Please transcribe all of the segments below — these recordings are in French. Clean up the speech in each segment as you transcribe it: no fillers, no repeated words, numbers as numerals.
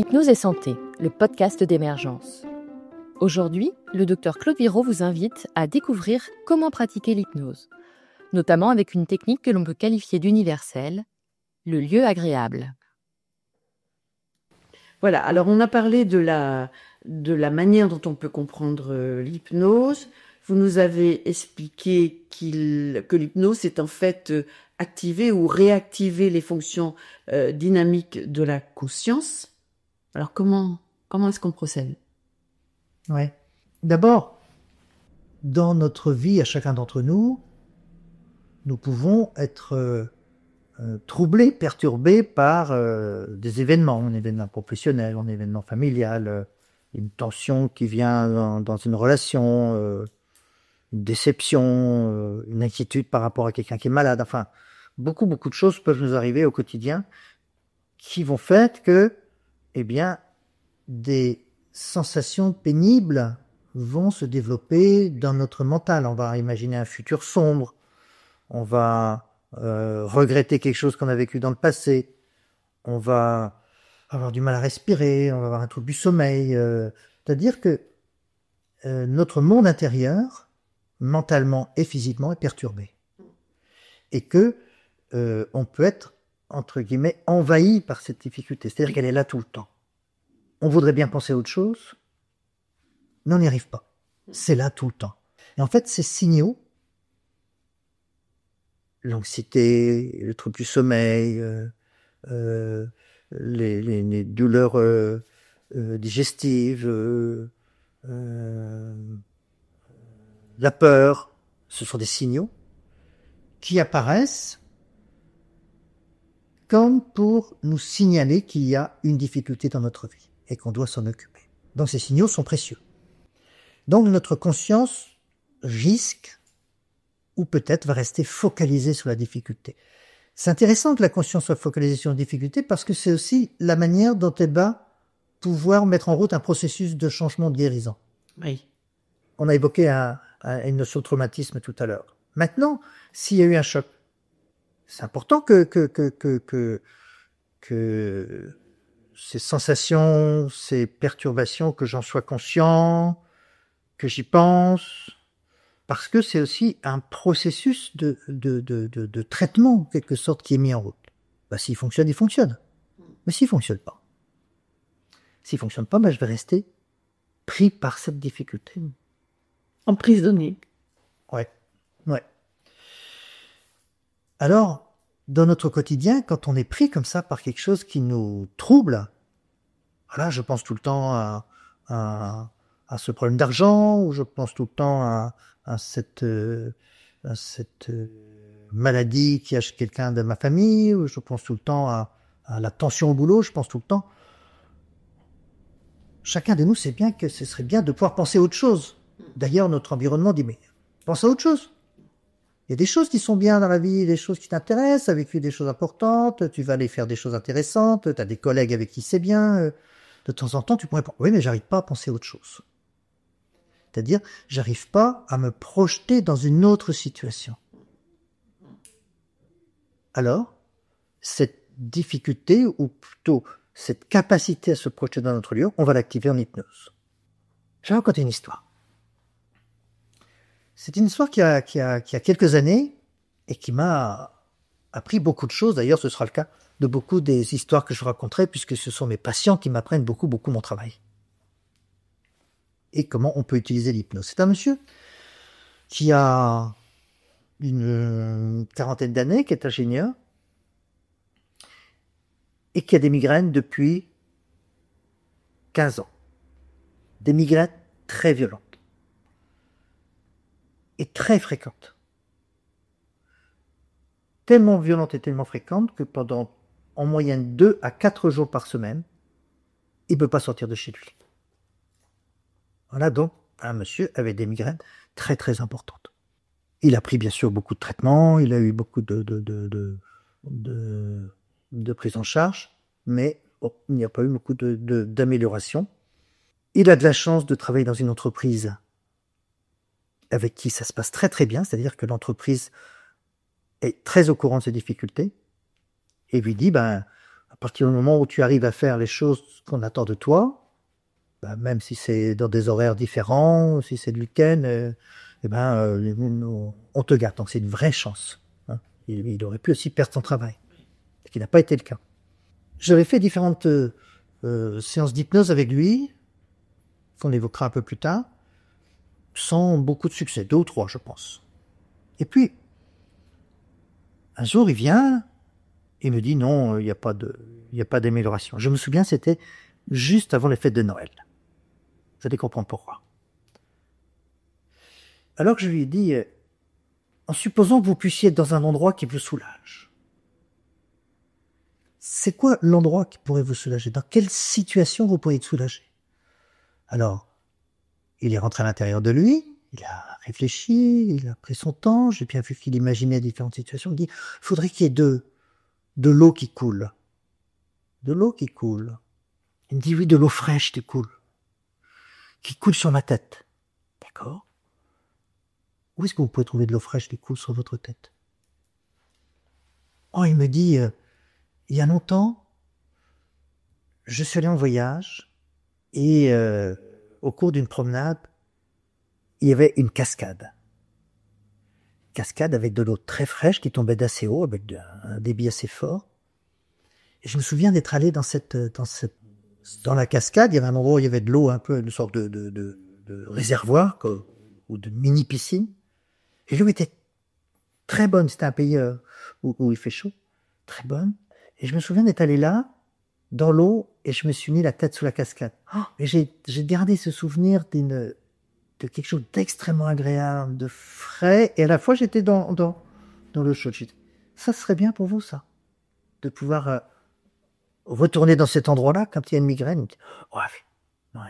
Hypnose et santé, le podcast d'Emergence. Aujourd'hui, le docteur Claude Virault vous invite à découvrir comment pratiquer l'hypnose, notamment avec une technique que l'on peut qualifier d'universelle, le lieu agréable. Voilà, alors on a parlé de la manière dont on peut comprendre l'hypnose. Vous nous avez expliqué que l'hypnose est en fait activer ou réactiver les fonctions dynamiques de la conscience. Alors comment est-ce qu'on procède ? Ouais. D'abord, dans notre vie, à chacun d'entre nous, nous pouvons être troublés, perturbés par des événements, un événement professionnel, un événement familial, une tension qui vient dans une relation, une déception, une inquiétude par rapport à quelqu'un qui est malade. Enfin, beaucoup de choses peuvent nous arriver au quotidien qui vont faire que, des sensations pénibles vont se développer dans notre mental. On va imaginer un futur sombre. On va regretter quelque chose qu'on a vécu dans le passé. On va avoir du mal à respirer. On va avoir un trouble du sommeil. C'est-à-dire que notre monde intérieur, mentalement et physiquement, est perturbé. Et que on peut être, entre guillemets, envahi par cette difficulté. C'est-à-dire qu'elle est là tout le temps. On voudrait bien penser à autre chose, mais on n'y arrive pas. C'est là tout le temps. Et en fait, ces signaux, l'anxiété, le trouble du sommeil, les douleurs digestives, la peur, ce sont des signaux qui apparaissent comme pour nous signaler qu'il y a une difficulté dans notre vie et qu'on doit s'en occuper. Donc ces signaux sont précieux. Donc notre conscience risque ou peut-être va rester focalisée sur la difficulté. C'est intéressant que la conscience soit focalisée sur la difficulté parce que c'est aussi la manière dont elle va pouvoir mettre en route un processus de changement de guérison. Oui. On a évoqué une notion de traumatisme tout à l'heure. Maintenant, s'il y a eu un choc, c'est important que ces sensations, ces perturbations, que j'en sois conscient, que j'y pense, parce que c'est aussi un processus de traitement, en quelque sorte, qui est mis en route. S'il fonctionne, il fonctionne. Mais s'il fonctionne pas, je vais rester pris par cette difficulté. Emprisonné. Ouais. Alors, dans notre quotidien, quand on est pris comme ça par quelque chose qui nous trouble, voilà, je pense tout le temps à ce problème d'argent, ou je pense tout le temps à cette maladie qui a chez quelqu'un de ma famille, ou je pense tout le temps à la tension au boulot, je pense tout le temps. Chacun de nous sait bien que ce serait bien de pouvoir penser à autre chose. D'ailleurs, notre environnement dit, mais pense à autre chose. Il y a des choses qui sont bien dans la vie, des choses qui t'intéressent, tu as vécu des choses importantes, tu vas aller faire des choses intéressantes, tu as des collègues avec qui c'est bien. De temps en temps, tu pourrais penser, oui, mais j'arrive pas à penser à autre chose. C'est-à-dire, j'arrive pas à me projeter dans une autre situation. Alors, cette difficulté, ou plutôt cette capacité à se projeter dans notre lieu, on va l'activer en hypnose. Je vais raconter une histoire. C'est une histoire qui a quelques années et qui m'a appris beaucoup de choses. D'ailleurs, ce sera le cas de beaucoup des histoires que je raconterai, puisque ce sont mes patients qui m'apprennent beaucoup mon travail. Et comment on peut utiliser l'hypnose. C'est un monsieur qui a une quarantaine d'années, qui est ingénieur, et qui a des migraines depuis 15 ans. Des migraines très violentes. Et très fréquentes. Tellement violentes et tellement fréquentes que pendant en moyenne 2 à 4 jours par semaine, il ne peut pas sortir de chez lui. Voilà donc un monsieur avec des migraines très très importantes. Il a pris bien sûr beaucoup de traitements, il a eu beaucoup de prise en charge, mais il n'y a pas eu beaucoup d'amélioration. Il a de la chance de travailler dans une entreprise avec qui ça se passe très très bien, c'est-à-dire que l'entreprise est très au courant de ses difficultés et lui dit, À partir du moment où tu arrives à faire les choses qu'on attend de toi, même si c'est dans des horaires différents, si c'est le week-end, on te garde. Donc c'est une vraie chance. Hein. Il aurait pu aussi perdre son travail, ce qui n'a pas été le cas. J'avais fait différentes séances d'hypnose avec lui, qu'on évoquera un peu plus tard, sans beaucoup de succès, 2 ou 3, je pense. Et puis, un jour, il vient, il me dit non, il n'y a pas d'amélioration. Je me souviens, c'était juste avant les fêtes de Noël. Vous allez comprendre pourquoi. Alors que je lui ai dit, en supposant que vous puissiez être dans un endroit qui vous soulage, c'est quoi l'endroit qui pourrait vous soulager? Dans quelle situation vous pourriez être soulagé? Alors, il est rentré à l'intérieur de lui, il a réfléchi, il a pris son temps, j'ai bien vu qu'il imaginait différentes situations. Il dit, il faudrait qu'il y ait de l'eau qui coule. De l'eau qui coule. Il me dit, oui, de l'eau fraîche qui coule sur ma tête. D'accord? Où est-ce que vous pouvez trouver de l'eau fraîche qui coule sur votre tête? Oh, il me dit, il y a longtemps, je suis allé en voyage et au cours d'une promenade, il y avait une cascade. Cascade avec de l'eau très fraîche qui tombait d'assez haut, avec un débit assez fort. Et je me souviens d'être allé dans la cascade, il y avait un endroit où il y avait de l'eau, un peu une sorte de réservoir ou de mini-piscine. Et l'eau était très bonne, c'était un pays où il fait chaud, très bonne. Et je me souviens d'être allé là, dans l'eau, et je me suis mis la tête sous la cascade. Et j'ai gardé ce souvenir de quelque chose d'extrêmement agréable, de frais, et à la fois j'étais dans l'eau chaude. Ça serait bien pour vous, ça, de pouvoir retourner dans cet endroit-là quand il y a une migraine. Ouais.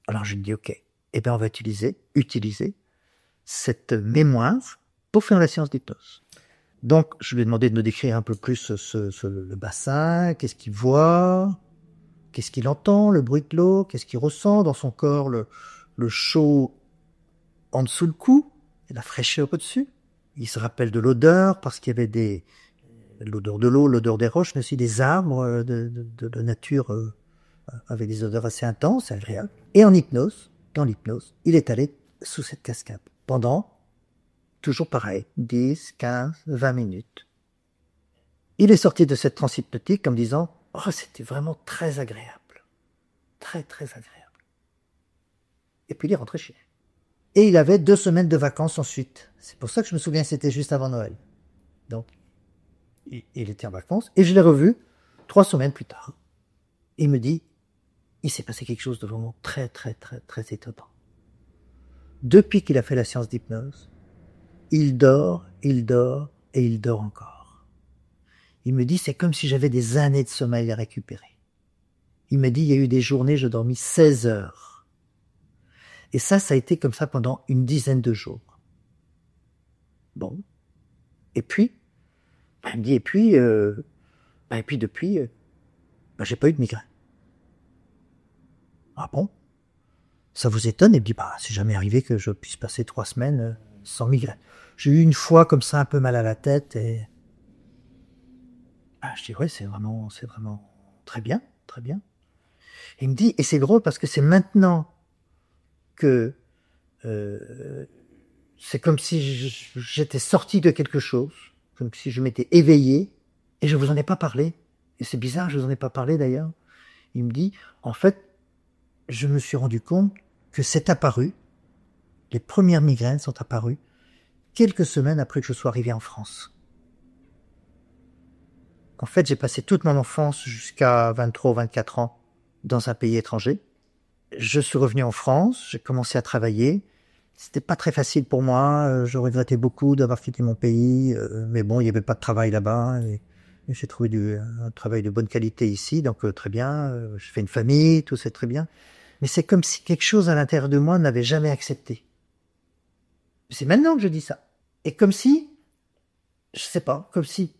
Alors je lui dis, ok, on va utiliser cette mémoire pour faire la séance d'hypnose. Donc, je lui ai demandé de me décrire un peu plus le bassin, qu'est-ce qu'il voit, qu'est-ce qu'il entend, le bruit de l'eau, qu'est-ce qu'il ressent dans son corps, le chaud en dessous le cou et la fraîcheur au-dessus. Il se rappelle de l'odeur parce qu'il y avait l'odeur de l'eau, l'odeur des roches, mais aussi des arbres de la nature avec des odeurs assez intenses, agréables. Et dans l'hypnose, il est allé sous cette cascade pendant, toujours pareil, 10, 15, 20 minutes. Il est sorti de cette transe hypnotique en me disant « Oh, c'était vraiment très agréable. Très, très agréable. » Et puis il est rentré chez lui. Et il avait 2 semaines de vacances ensuite. C'est pour ça que je me souviens, c'était juste avant Noël. Donc, il était en vacances et je l'ai revu 3 semaines plus tard. Il me dit « Il s'est passé quelque chose de vraiment très, très, très, très étonnant. Depuis qu'il a fait la séance d'hypnose, il dort et il dort encore. Il me dit, c'est comme si j'avais des années de sommeil à récupérer. Il me dit, il y a eu des journées, je dormis 16 heures. Et ça a été comme ça pendant une dizaine de jours. Bon. Et puis, il me dit, depuis, j'ai pas eu de migraine. Ah bon? Ça vous étonne? Il me dit, c'est jamais arrivé que je puisse passer 3 semaines sans migraine. J'ai eu une fois comme ça un peu mal à la tête et je dis ouais, c'est vraiment très bien, très bien. Et il me dit, et c'est drôle parce que c'est maintenant que c'est comme si j'étais sorti de quelque chose, comme si je m'étais éveillé et je vous en ai pas parlé. Et c'est bizarre, je vous en ai pas parlé d'ailleurs. Il me dit, en fait, je me suis rendu compte que c'est apparu, les premières migraines sont apparues quelques semaines après que je sois arrivé en France. En fait, j'ai passé toute mon enfance jusqu'à 23 ou 24 ans dans un pays étranger. Je suis revenu en France, j'ai commencé à travailler. C'était pas très facile pour moi, je regrettais beaucoup d'avoir quitté mon pays, mais bon, il n'y avait pas de travail là-bas. Et j'ai trouvé un travail de bonne qualité ici, donc très bien. J'ai fait une famille, tout c'est très bien. Mais c'est comme si quelque chose à l'intérieur de moi n'avait jamais accepté. C'est maintenant que je dis ça. Et comme si, je sais pas, comme si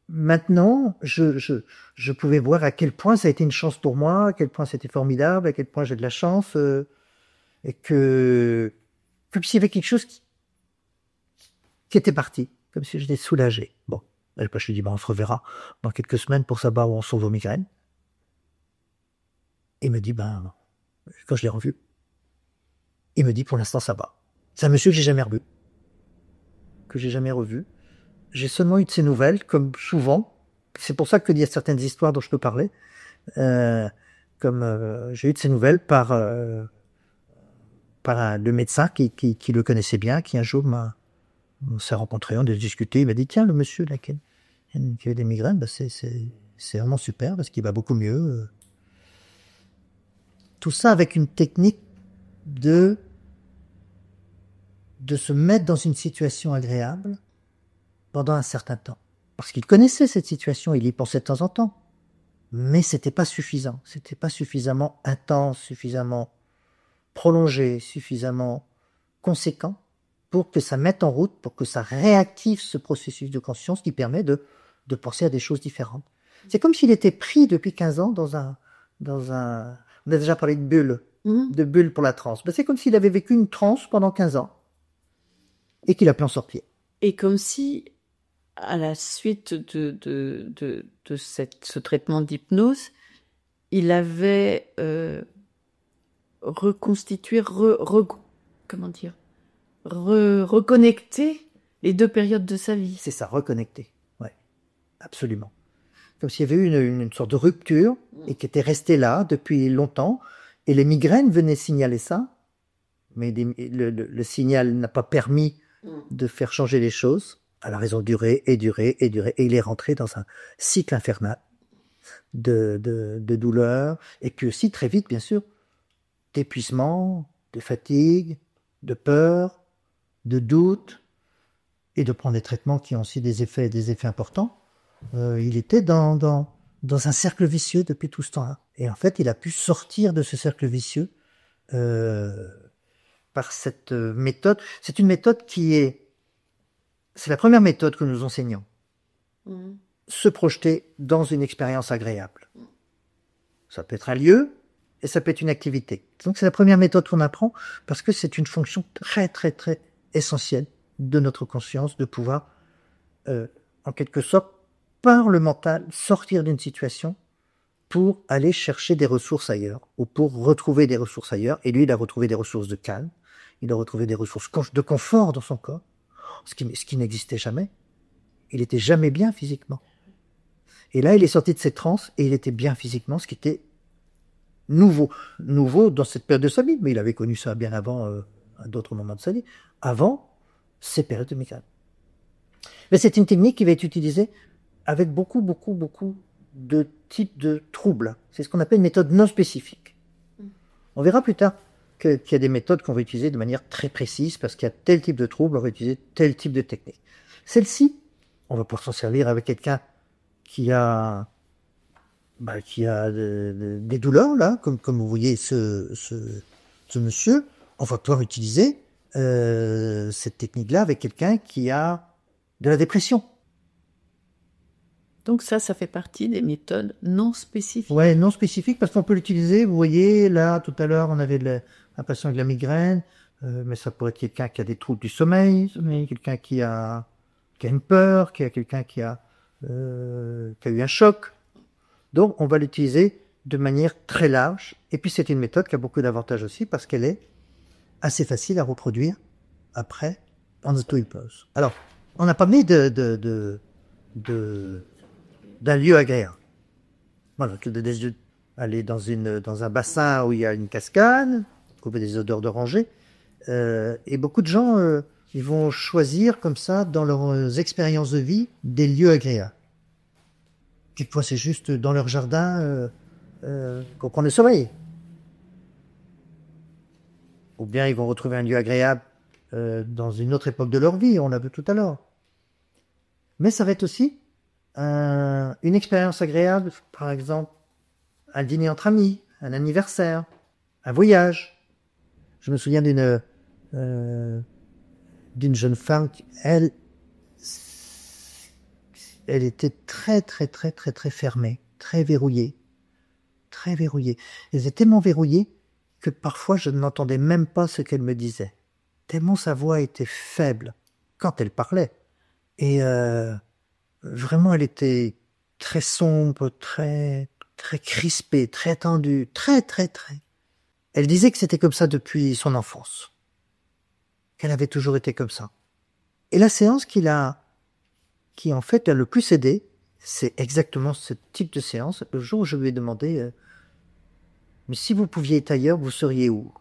maintenant, je pouvais voir à quel point ça a été une chance pour moi, à quel point c'était formidable, à quel point j'ai de la chance, et que, comme s'il y avait quelque chose qui était parti, comme si j'étais soulagé. Bon, Et puis je lui dis, on se reverra dans quelques semaines pour savoir où en sont vos migraines. Il me dit, quand je l'ai revu, il me dit, pour l'instant, ça va. C'est un monsieur que j'ai jamais revu, que j'ai jamais revu. J'ai seulement eu de ses nouvelles, comme souvent. C'est pour ça qu'il y a certaines histoires dont je peux parler. J'ai eu de ses nouvelles par le médecin qui le connaissait bien, qui un jour on s'est rencontrés, on a discuté, il m'a dit, tiens, le monsieur là, qui avait des migraines, c'est vraiment super parce qu'il va beaucoup mieux. Tout ça avec une technique de se mettre dans une situation agréable pendant un certain temps. Parce qu'il connaissait cette situation, il y pensait de temps en temps. Mais c'était pas suffisant. C'était pas suffisamment intense, suffisamment prolongé, suffisamment conséquent pour que ça mette en route, pour que ça réactive ce processus de conscience qui permet de penser à des choses différentes. C'est comme s'il était pris depuis 15 ans dans un, on a déjà parlé de bulle pour la transe. C'est comme s'il avait vécu une transe pendant 15 ans et qu'il a pu en sortir. Et comme si, à la suite de ce traitement d'hypnose, il avait reconstitué, reconnecté les deux périodes de sa vie. C'est ça, reconnecter. Ouais, absolument. Comme s'il y avait eu une sorte de rupture et qui était restée là depuis longtemps. Et les migraines venaient signaler ça, mais le signal n'a pas permis de faire changer les choses. Elle a raison durer, et il est rentré dans un cycle infernal de douleur, et puis aussi très vite, bien sûr, d'épuisement, de fatigue, de peur, de doute, et de prendre des traitements qui ont aussi des effets importants. Il était dans un cercle vicieux depuis tout ce temps-là. Et en fait, il a pu sortir de ce cercle vicieux par cette méthode. C'est une méthode c'est la première méthode que nous enseignons. Se projeter dans une expérience agréable. Ça peut être un lieu et ça peut être une activité. Donc c'est la première méthode qu'on apprend parce que c'est une fonction très très très essentielle de notre conscience de pouvoir, en quelque sorte, par le mental, sortir d'une situation pour aller chercher des ressources ailleurs ou pour retrouver des ressources ailleurs. Et lui, il a retrouvé des ressources de calme, il a retrouvé des ressources de confort dans son corps, ce qui n'existait jamais. Il était jamais bien physiquement. Et là, il est sorti de cette transe et il était bien physiquement, ce qui était nouveau dans cette période de sa vie. Mais il avait connu ça bien avant, à d'autres moments de sa vie, avant ces périodes de migraine. Mais c'est une technique qui va être utilisée avec beaucoup de types de troubles. C'est ce qu'on appelle une méthode non spécifique. On verra plus tard qu'il y a des méthodes qu'on va utiliser de manière très précise parce qu'il y a tel type de trouble, on va utiliser tel type de technique. Celle-ci, on va pouvoir s'en servir avec quelqu'un qui a des douleurs, là, comme vous voyez ce monsieur. On va pouvoir utiliser cette technique-là avec quelqu'un qui a de la dépression. Donc ça fait partie des méthodes non spécifiques. Ouais, non spécifiques parce qu'on peut l'utiliser. Vous voyez, là, tout à l'heure, on avait un patient avec de la migraine, mais ça pourrait être quelqu'un qui a des troubles du sommeil, quelqu'un qui a une peur, quelqu'un qui a eu un choc. Donc, on va l'utiliser de manière très large. Et puis, c'est une méthode qui a beaucoup d'avantages aussi parce qu'elle est assez facile à reproduire après en auto-hypnose. Alors, on n'a pas mis d'un lieu agréable. Voilà, aller dans un bassin où il y a une cascade, trouver des odeurs d'oranger. Et beaucoup de gens, ils vont choisir comme ça, dans leurs expériences de vie, des lieux agréables. Quelquefois, c'est juste dans leur jardin qu'on prend le sommeil. Ou bien ils vont retrouver un lieu agréable dans une autre époque de leur vie, on l'a vu tout à l'heure. Mais ça va être aussi une expérience agréable, par exemple, un dîner entre amis, un anniversaire, un voyage. Je me souviens d'une jeune femme, elle était très fermée, très verrouillée. Elle était tellement verrouillée que parfois je n'entendais même pas ce qu'elle me disait. Tellement sa voix était faible quand elle parlait. Et Vraiment, elle était très sombre, très crispée, très tendue, très. Elle disait que c'était comme ça depuis son enfance. Qu'elle avait toujours été comme ça. Et la séance qui en fait a le plus aidé, c'est exactement ce type de séance. Le jour où je lui ai demandé, mais si vous pouviez être ailleurs, vous seriez où?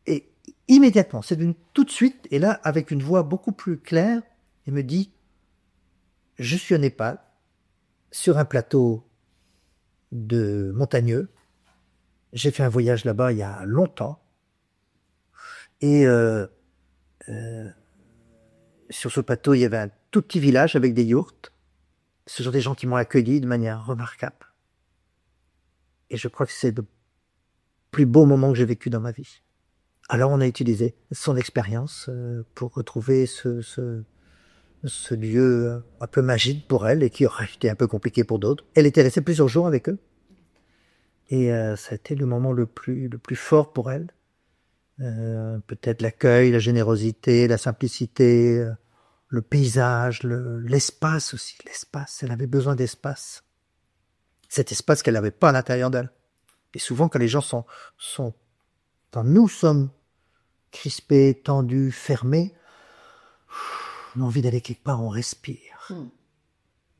Et immédiatement, c'est venu tout de suite, et là, avec une voix beaucoup plus claire, elle me dit, je suis au Népal, sur un plateau de montagneux. J'ai fait un voyage là-bas il y a longtemps. Et sur ce plateau, il y avait un tout petit village avec des yourtes. Ce sont des gens qui m'ont accueilli de manière remarquable. Et je crois que c'est le plus beau moment que j'ai vécu dans ma vie. Alors on a utilisé son expérience pour retrouver ce lieu un peu magique pour elle et qui aurait été un peu compliqué pour d'autres. Elle était restée plusieurs jours avec eux. Et ça a été le moment le plus fort pour elle. Peut-être l'accueil, la générosité, la simplicité, le paysage, l'espace aussi. L'espace, elle avait besoin d'espace. Cet espace qu'elle n'avait pas à l'intérieur d'elle. Et souvent, quand les gens quand nous sommes crispés, tendus, fermés, on a envie d'aller quelque part, on respire.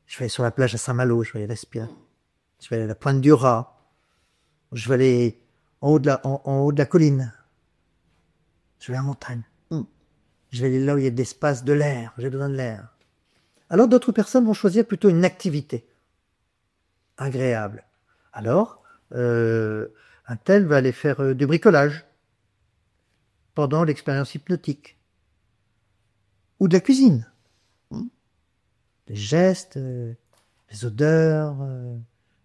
Je vais aller sur la plage à Saint-Malo, je vais aller respirer. Je vais aller à la pointe du Raz. Je vais aller en haut de la colline. Je vais en montagne. Je vais aller là où il y a de l'espace, de l'air. J'ai besoin de l'air. Alors d'autres personnes vont choisir plutôt une activité agréable. Alors, un tel va aller faire du bricolage pendant l'expérience hypnotique. Ou de la cuisine. Les gestes, les odeurs,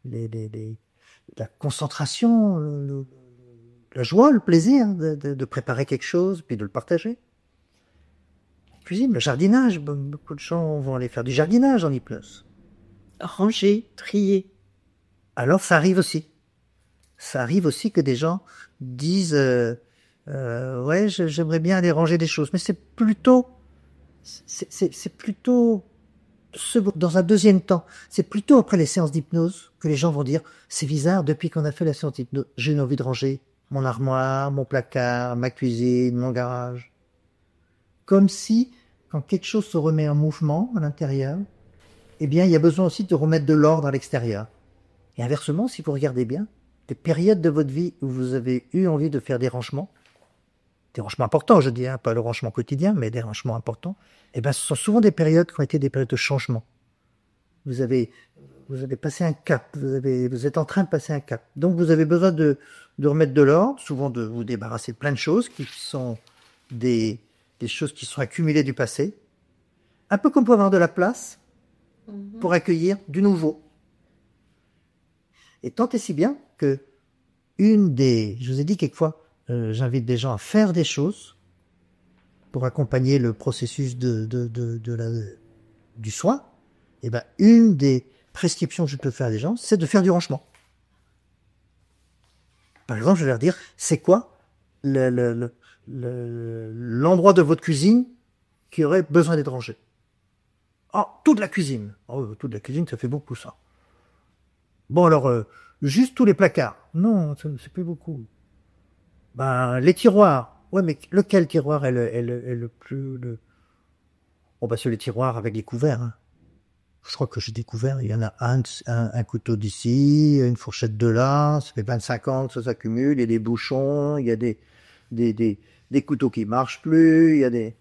la concentration, la joie, le plaisir de préparer quelque chose, puis de le partager. La cuisine, le jardinage, beaucoup de gens vont aller faire du jardinage en hypnose. Ranger, trier. Alors ça arrive aussi. Ça arrive aussi que des gens disent ouais, j'aimerais bien aller ranger des choses, mais c'est plutôt dans un deuxième temps. C'est plutôt après les séances d'hypnose que les gens vont dire c'est bizarre, depuis qu'on a fait la séance d'hypnose, j'ai une envie de ranger mon armoire, mon placard, ma cuisine, mon garage. Comme si, quand quelque chose se remet en mouvement à l'intérieur, eh bien, il y a besoin aussi de remettre de l'ordre à l'extérieur. Et inversement, si vous regardez bien, des périodes de votre vie où vous avez eu envie de faire des rangements importants, je dis, pas le rangement quotidien, mais des rangements importants, eh ben, ce sont souvent des périodes qui ont été des périodes de changement. Vous avez passé un cap, vous êtes en train de passer un cap. Donc, vous avez besoin de remettre de l'ordre, souvent de vous débarrasser de plein de choses qui sont des choses qui sont accumulées du passé. Un peu comme pour avoir de la place pour accueillir du nouveau. Et tant et si bien que je vous ai dit quelquefois, j'invite des gens à faire des choses pour accompagner le processus du soin. Et ben, une des prescriptions que je peux faire à des gens, c'est de faire du rangement. Par exemple, je vais leur dire, c'est quoi l'endroit de votre cuisine qui aurait besoin d'être rangé? Oh, toute la cuisine. Oh, toute la cuisine, ça fait beaucoup, ça. Bon, alors, juste tous les placards. Non, c'est plus beaucoup. Ben, les tiroirs. Ouais, mais lequel tiroir est le plus... Bon, ben, c'est les tiroirs avec les couverts. Hein. Je crois que j'ai découvert, il y en a un couteau d'ici, une fourchette de là, ça fait 25 ans que ça s'accumule, il y a des bouchons, il y a des couteaux qui marchent plus, il y a des...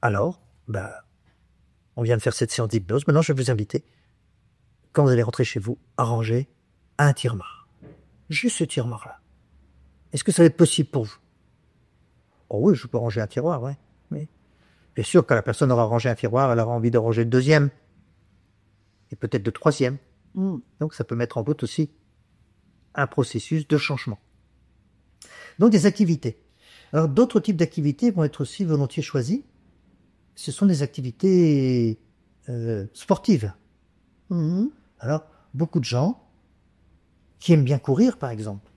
Alors, ben, on vient de faire cette séance d'hypnose, maintenant je vais vous inviter, quand vous allez rentrer chez vous, à ranger un tiroir. Juste ce tiroir-là. Est-ce que ça va être possible pour vous? Oh oui, je peux ranger un tiroir, ouais. Mais bien sûr, quand la personne aura rangé un tiroir, elle aura envie de ranger le deuxième. Et peut-être le troisième. Donc ça peut mettre en route aussi un processus de changement. Donc des activités. Alors d'autres types d'activités vont être aussi volontiers choisies. Ce sont des activités sportives. Alors, beaucoup de gens qui aiment bien courir, par exemple.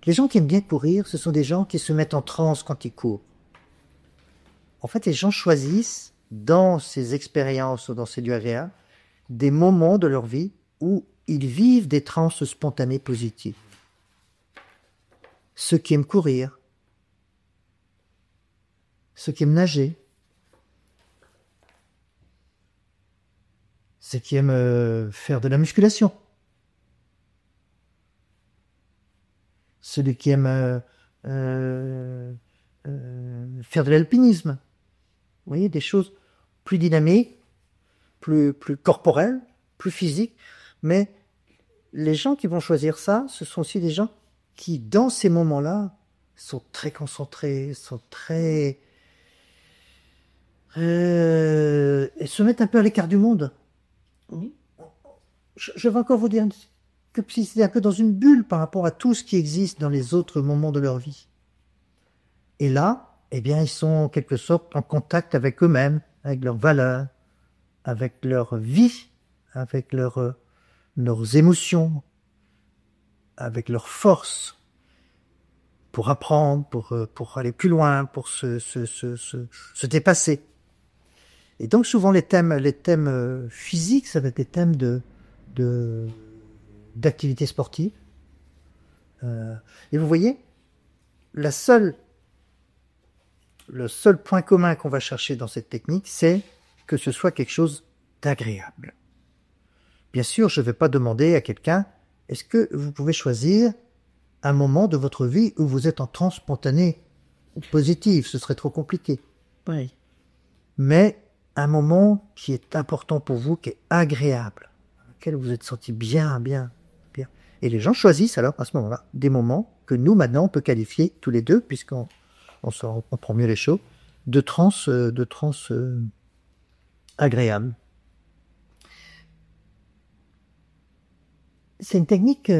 Les gens qui aiment bien courir, ce sont des gens qui se mettent en transe quand ils courent. En fait, les gens choisissent dans ces expériences ou dans ces lieux agréables, des moments de leur vie où ils vivent des transes spontanées positives. Ceux qui aiment courir, ceux qui aiment nager, ceux qui aiment faire de la musculation, celui qui aime faire de l'alpinisme. Vous voyez, des choses plus dynamiques, plus corporelles, plus physiques. Mais les gens qui vont choisir ça, ce sont aussi des gens qui, dans ces moments-là, sont très concentrés, sont très... et se mettent un peu à l'écart du monde. Oui. Je vais encore vous dire que si c'est un peu dans une bulle par rapport à tout ce qui existe dans les autres moments de leur vie. Et là, eh bien, ils sont en quelque sorte en contact avec eux-mêmes, avec leurs valeurs, avec leur vie, avec leurs émotions, avec leurs forces, pour apprendre, pour aller plus loin, pour se dépasser. Et donc souvent les thèmes physiques, ça va être des thèmes d'activité sportive. Et vous voyez, le seul point commun qu'on va chercher dans cette technique, c'est que ce soit quelque chose d'agréable. Bien sûr, je ne vais pas demander à quelqu'un, est-ce que vous pouvez choisir un moment de votre vie où vous êtes en transe spontanée ou positive, ce serait trop compliqué. Oui. Mais un moment qui est important pour vous, qui est agréable, dans lequel vous vous êtes senti bien. Et les gens choisissent alors, à ce moment-là, des moments que nous, maintenant, on peut qualifier tous les deux, puisqu'on comprend mieux les choses, de transe agréable. C'est une technique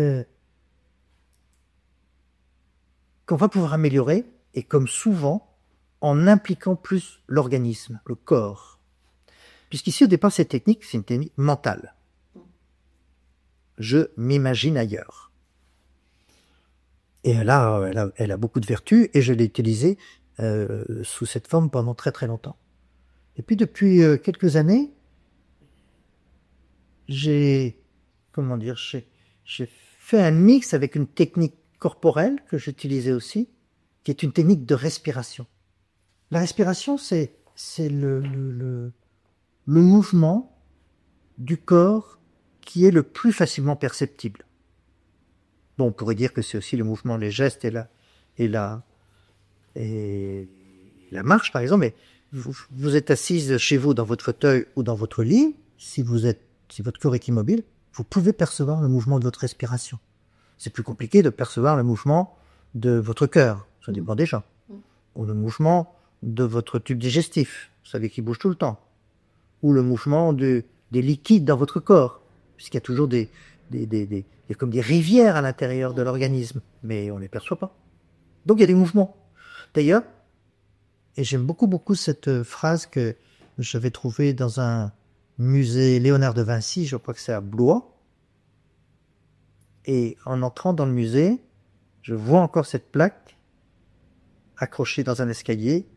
qu'on va pouvoir améliorer, et comme souvent, en impliquant plus l'organisme, le corps. Puisqu'ici, au départ, cette technique, c'est une technique mentale. Je m'imagine ailleurs. Et elle a beaucoup de vertus, et je l'ai utilisée sous cette forme pendant très très longtemps. Et puis depuis quelques années, j'ai fait un mix avec une technique corporelle que j'utilisais aussi, qui est une technique de respiration. La respiration, c'est le mouvement du corps qui est le plus facilement perceptible. Bon, on pourrait dire que c'est aussi le mouvement, les gestes et la marche, par exemple, mais vous êtes assise chez vous dans votre fauteuil ou dans votre lit, si votre corps est immobile, vous pouvez percevoir le mouvement de votre respiration. C'est plus compliqué de percevoir le mouvement de votre cœur, ça dépend des gens, ou le mouvement de votre tube digestif, vous savez qu'il bouge tout le temps, ou le mouvement des liquides dans votre corps, puisqu'il y a toujours il y a comme des rivières à l'intérieur de l'organisme, mais on ne les perçoit pas. Donc il y a des mouvements. D'ailleurs, et j'aime beaucoup cette phrase que j'avais trouvée dans un musée Léonard de Vinci, je crois que c'est à Blois, et en entrant dans le musée, je vois encore cette plaque accrochée dans un escalier,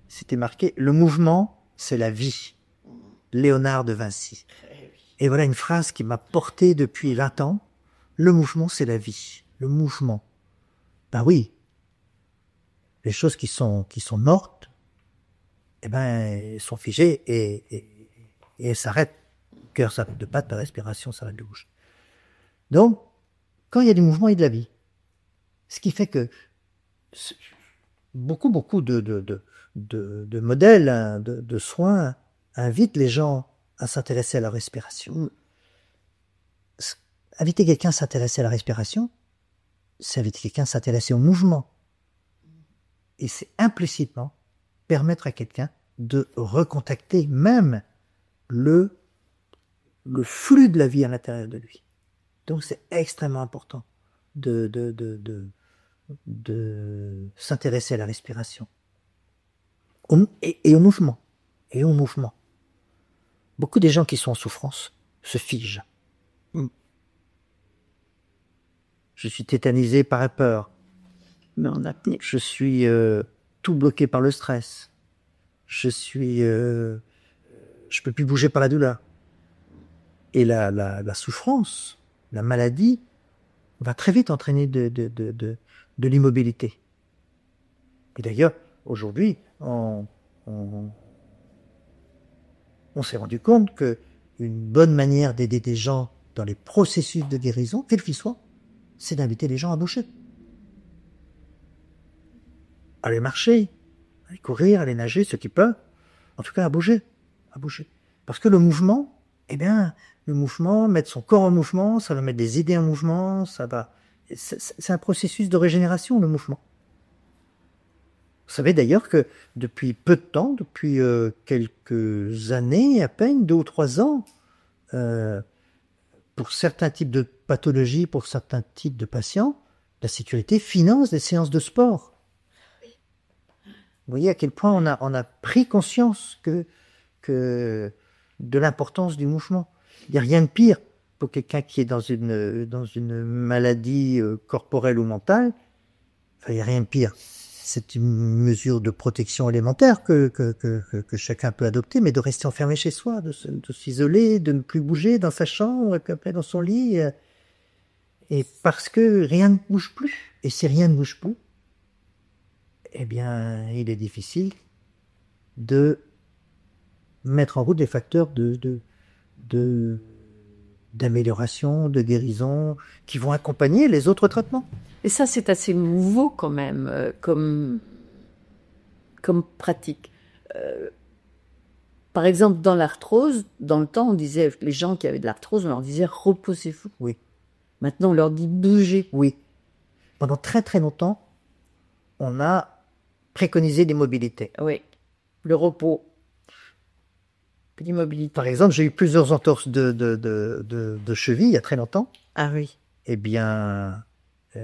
c'était marqué « Le mouvement, c'est la vie ». Léonard de Vinci. Et voilà une phrase qui m'a porté depuis 20 ans. Le mouvement, c'est la vie. Le mouvement. Ben oui. Les choses qui sont mortes, eh ben, elles sont figées et elles s'arrêtent. Le cœur s'arrête de battre, la respiration s'arrête de bouger. Donc, quand il y a du mouvement, il y a de la vie. Ce qui fait que beaucoup de modèles, hein, de soins invitent les gens à s'intéresser à la respiration. Inviter quelqu'un à s'intéresser à la respiration, c'est inviter quelqu'un à s'intéresser au mouvement. Et c'est implicitement permettre à quelqu'un de recontacter même le flux de la vie à l'intérieur de lui. Donc c'est extrêmement important de s'intéresser à la respiration. Et au mouvement. Et au mouvement. Beaucoup des gens qui sont en souffrance se figent. Je suis tétanisé par la peur. Mais en apnée. Je suis tout bloqué par le stress. je peux plus bouger par la douleur. Et la souffrance, la maladie, va très vite entraîner de l'immobilité. Et d'ailleurs, aujourd'hui, on s'est rendu compte que une bonne manière d'aider des gens dans les processus de guérison, quels qu'ils soient, c'est d'inviter les gens à bouger. À aller marcher, à aller courir, à aller nager, ceux qui peuvent. En tout cas, à bouger. Parce que le mouvement, mettre son corps en mouvement, ça va mettre des idées en mouvement, c'est un processus de régénération, le mouvement. Vous savez d'ailleurs que depuis peu de temps, depuis quelques années, à peine 2 ou 3 ans, pour certains types de pathologies, pour certains types de patients, la sécurité finance des séances de sport. Vous voyez à quel point on a pris conscience de l'importance du mouvement. Il n'y a rien de pire pour quelqu'un qui est dans une maladie corporelle ou mentale. Enfin, il n'y a rien de pire. C'est une mesure de protection élémentaire que chacun peut adopter, mais de rester enfermé chez soi, de s'isoler, de ne plus bouger dans sa chambre, après dans son lit. Et parce que rien ne bouge plus. Et si rien ne bouge plus, eh bien, il est difficile de mettre en route des facteurs d'amélioration, de guérison, qui vont accompagner les autres traitements. Et ça, c'est assez nouveau quand même, comme pratique. Par exemple, dans l'arthrose, dans le temps, on disait, les gens qui avaient de l'arthrose, on leur disait « reposez-vous ». Oui. Maintenant, on leur dit « bougez ». Oui. Pendant très très longtemps, on a préconisé l'immobilité. Oui. Le repos. L'immobilité. Par exemple, j'ai eu plusieurs entorses de cheville il y a très longtemps. Ah oui. Eh bien, j'en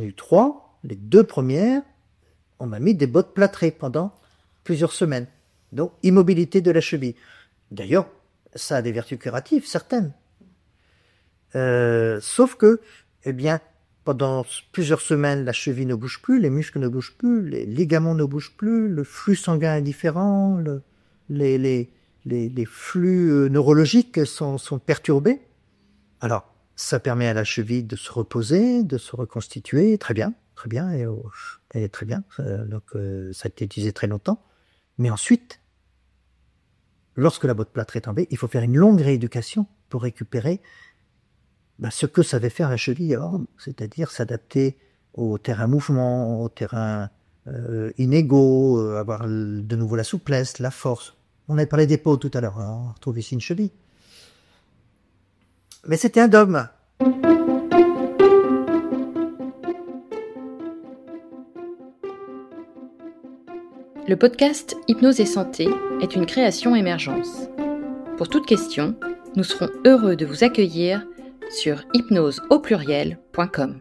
ai eu 3. Les 2 premières, on m'a mis des bottes plâtrées pendant plusieurs semaines. Donc, immobilité de la cheville. D'ailleurs, ça a des vertus curatives, certaines. Sauf que, eh bien, pendant plusieurs semaines, la cheville ne bouge plus, les muscles ne bougent plus, les ligaments ne bougent plus, le flux sanguin est différent, les flux neurologiques sont perturbés. Alors, ça permet à la cheville de se reposer, de se reconstituer, très bien, et très bien. Donc, ça a été utilisé très longtemps. Mais ensuite, lorsque la botte plâtrée est tombée, il faut faire une longue rééducation pour récupérer ce que savait faire la cheville avant, c'est-à-dire s'adapter au terrain mouvement, au terrain inégaux, avoir de nouveau la souplesse, la force. On avait parlé d'épaule tout à l'heure, on retrouve ici une cheville. Mais c'était un dogme. Le podcast Hypnose et Santé est une création Émergence. Pour toute question, nous serons heureux de vous accueillir sur hypnoseaupluriel.com.